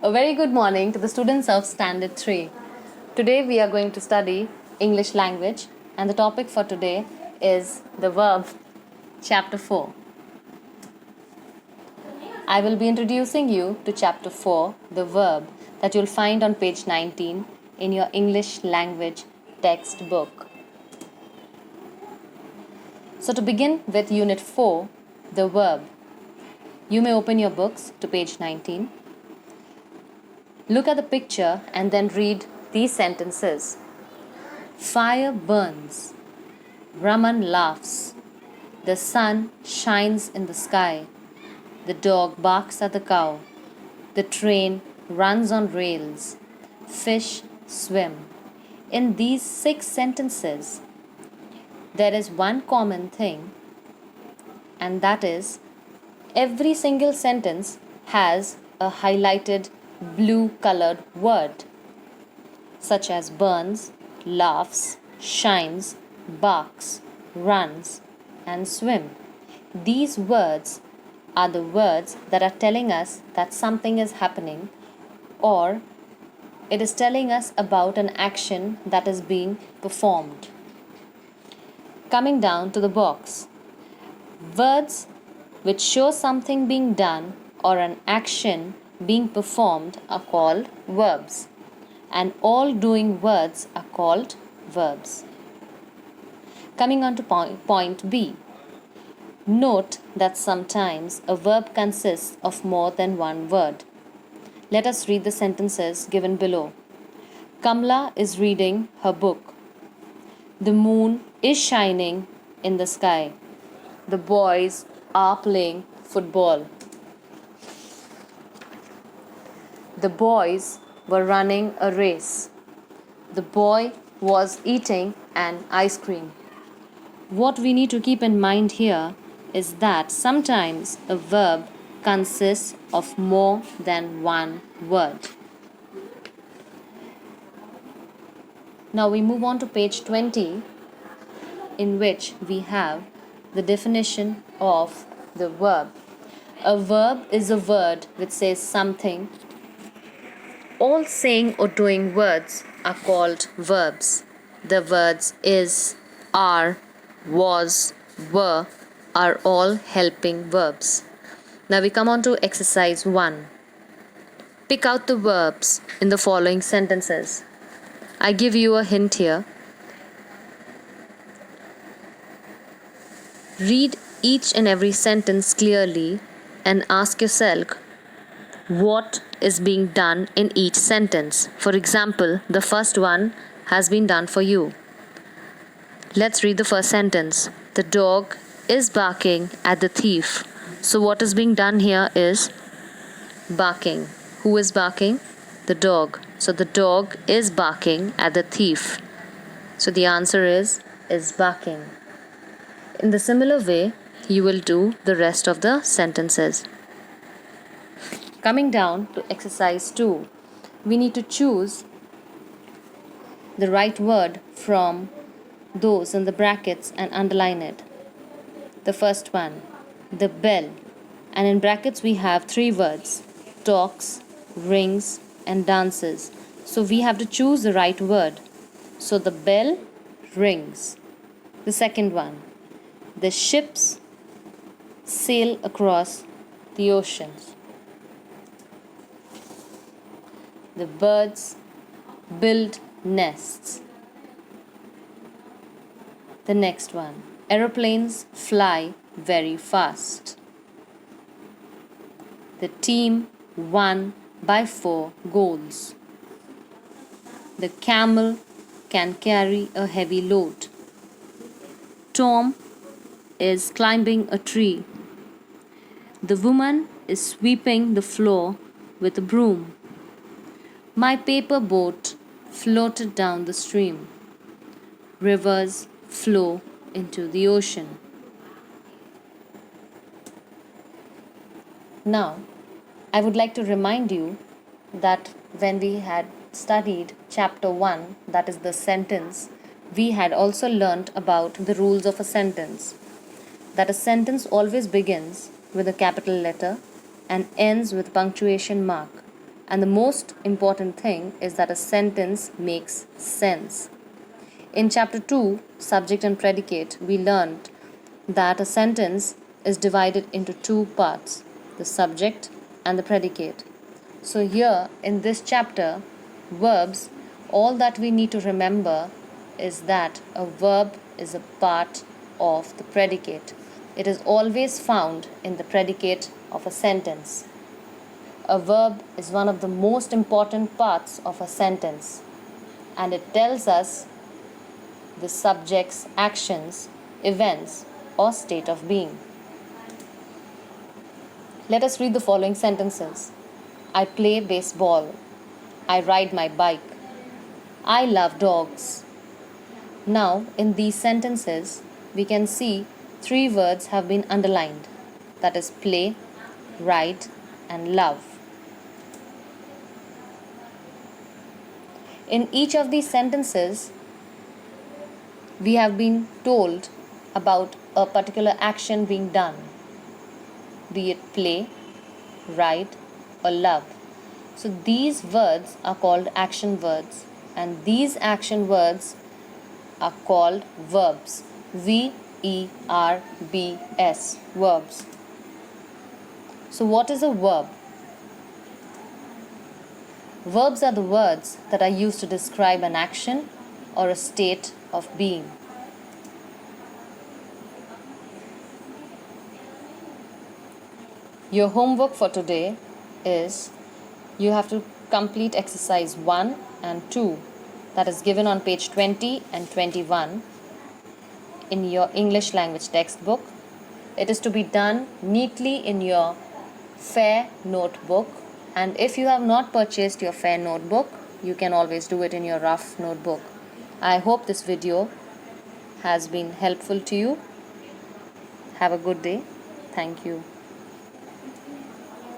A very good morning to the students of Standard 3. Today we are going to study English language and the topic for today is the verb chapter 4. I will be introducing you to chapter 4, the verb that you'll find on page 19 in your English language textbook. So to begin with unit 4, the verb, you may open your books to page 19. Look at the picture and then read these sentences. Fire burns. Raman laughs. The sun shines in the sky. The dog barks at the cow. The train runs on rails. Fish swim. In these 6 sentences, there is one common thing, and that is every single sentence has a highlighted blue colored word such as burns, laughs, shines, barks, runs, and swim. These words are the words that are telling us that something is happening, or it is telling us about an action that is being performed. Coming down to the box, words which show something being done or an action being performed are called verbs, and all doing words are called verbs. Coming on to point B. Note that sometimes a verb consists of more than one word. Let us read the sentences given below. Kamla is reading her book. The moon is shining in the sky. The boys are playing football. The boys were running a race. The boy was eating an ice cream. What we need to keep in mind here is that sometimes a verb consists of more than one word. Now we move on to page 20, in which we have the definition of the verb. A verb is a word which says something. All saying or doing words are called verbs. The words is, are, was, were are all helping verbs. Now we come on to exercise 1. Pick out the verbs in the following sentences. I give you a hint here. Read each and every sentence clearly and ask yourself what is being done in each sentence. For example, the first one has been done for you. Let's read the first sentence. The dog is barking at the thief. So what is being done here is barking. Who is barking? The dog. So the dog is barking at the thief. So the answer is barking. In the similar way, you will do the rest of the sentences. Coming down to exercise 2, we need to choose the right word from those in the brackets and underline it. The first one, the bell. And in brackets we have 3 words, talks, rings, and dances. So we have to choose the right word. So the bell rings. The second one, the ships sail across the oceans. The birds build nests. The next one, aeroplanes fly very fast. The team won by 4 goals. The camel can carry a heavy load. Tom is climbing a tree. The woman is sweeping the floor with a broom. My paper boat floated down the stream. Rivers flow into the ocean. Now, I would like to remind you that when we had studied chapter 1, that is the sentence, we had also learnt about the rules of a sentence. That a sentence always begins with a capital letter and ends with punctuation mark. And the most important thing is that a sentence makes sense. In chapter 2, subject and predicate, we learned that a sentence is divided into two parts, the subject and the predicate. So here in this chapter, verbs, all that we need to remember is that a verb is a part of the predicate. It is always found in the predicate of a sentence. A verb is one of the most important parts of a sentence, and it tells us the subject's actions, events, or state of being. Let us read the following sentences. I play baseball. I ride my bike. I love dogs. Now, in these sentences, we can see three words have been underlined. That is play, ride, and love. In each of these sentences, we have been told about a particular action being done, be it play, ride, or love. So these words are called action words, and these action words are called verbs. V-E-R-B-S, verbs. So what is a verb? Verbs are the words that are used to describe an action or a state of being. Your homework for today is you have to complete exercise 1 and 2, that is given on page 20 and 21 in your English language textbook. It is to be done neatly in your fair notebook, and if you have not purchased your fair notebook, you can always do it in your rough notebook. I hope this video has been helpful to you. Have a good day. Thank you.